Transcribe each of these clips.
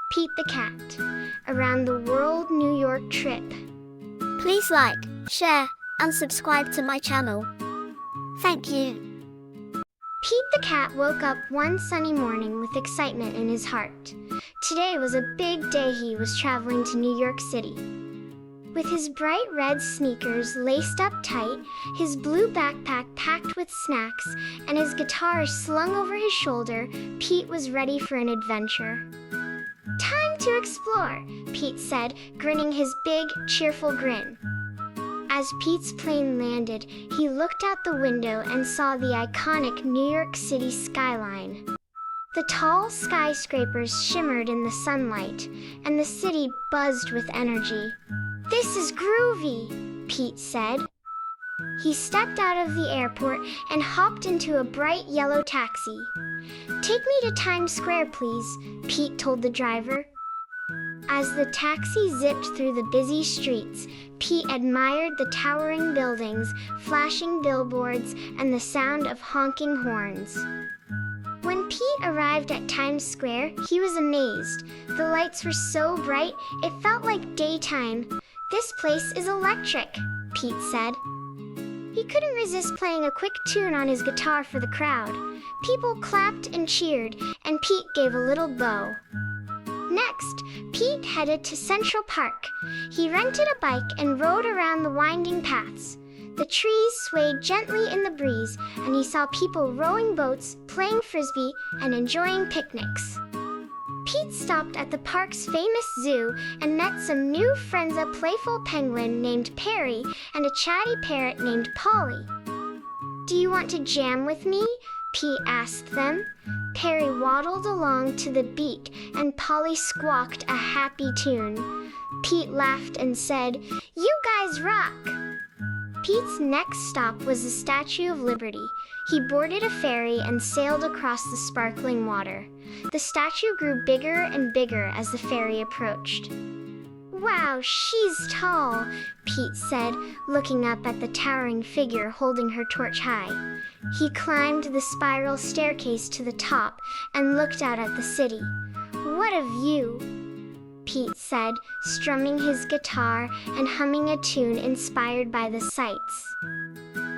Pete the Cat, Around the World New York Trip. Please like, share, and subscribe to my channel. Thank you. Pete the Cat woke up one sunny morning with excitement in his heart. Today was a big day. He was traveling to New York City. With his bright red sneakers laced up tight, his blue backpack packed with snacks, and his guitar slung over his shoulder, Pete was ready for an adventure. "Time to explore," Pete said, grinning his big, cheerful grin. As Pete's plane landed, he looked out the window and saw the iconic New York City skyline. The tall skyscrapers shimmered in the sunlight, and the city buzzed with energy. "This is groovy," Pete said. He stepped out of the airport and hopped into a bright yellow taxi. "Take me to Times Square, please," Pete told the driver. As the taxi zipped through the busy streets, Pete admired the towering buildings, flashing billboards, and the sound of honking horns. When Pete arrived at Times Square, he was amazed. The lights were so bright, it felt like daytime. "This place is electric," Pete said. He couldn't resist playing a quick tune on his guitar for the crowd. People clapped and cheered, and Pete gave a little bow. Next, Pete headed to Central Park. He rented a bike and rode around the winding paths. The trees swayed gently in the breeze, and he saw people rowing boats, playing frisbee, and enjoying picnics. Pete stopped at the park's famous zoo and met some new friends, a playful penguin named Perry and a chatty parrot named Polly. "Do you want to jam with me?" Pete asked them. Perry waddled along to the beat, and Polly squawked a happy tune. Pete laughed and said, "You guys rock!" Pete's next stop was the Statue of Liberty. He boarded a ferry and sailed across the sparkling water. The statue grew bigger and bigger as the ferry approached. "Wow, she's tall," Pete said, looking up at the towering figure holding her torch high. He climbed the spiral staircase to the top and looked out at the city. "What a view," Pete said, strumming his guitar and humming a tune inspired by the sights.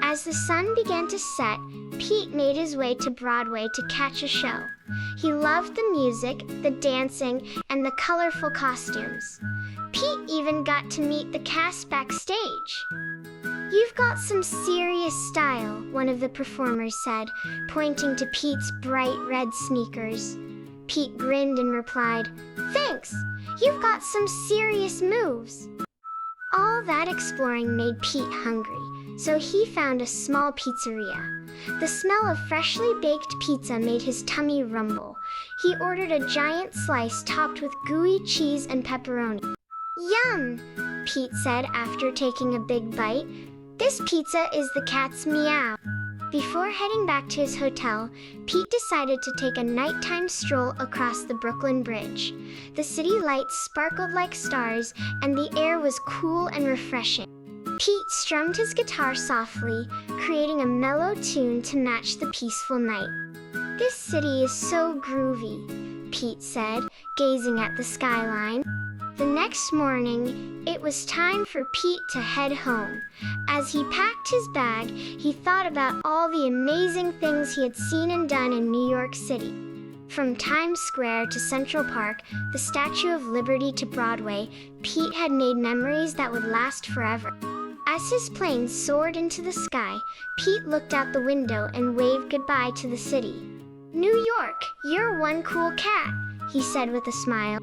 As the sun began to set, Pete made his way to Broadway to catch a show. He loved the music, the dancing, and the colorful costumes. Pete even got to meet the cast backstage. "You've got some serious style," one of the performers said, pointing to Pete's bright red sneakers. Pete grinned and replied, "Thanks, you've got some serious moves." All that exploring made Pete hungry, so he found a small pizzeria. The smell of freshly baked pizza made his tummy rumble. He ordered a giant slice topped with gooey cheese and pepperoni. "Yum," Pete said after taking a big bite. "This pizza is the cat's meow." Before heading back to his hotel, Pete decided to take a nighttime stroll across the Brooklyn Bridge. The city lights sparkled like stars, and the air was cool and refreshing. Pete strummed his guitar softly, creating a mellow tune to match the peaceful night. "This city is so groovy," Pete said, gazing at the skyline. The next morning, it was time for Pete to head home. As he packed his bag, he thought about all the amazing things he had seen and done in New York City. From Times Square to Central Park, the Statue of Liberty to Broadway, Pete had made memories that would last forever. As his plane soared into the sky, Pete looked out the window and waved goodbye to the city. "New York, you're one cool cat," he said with a smile.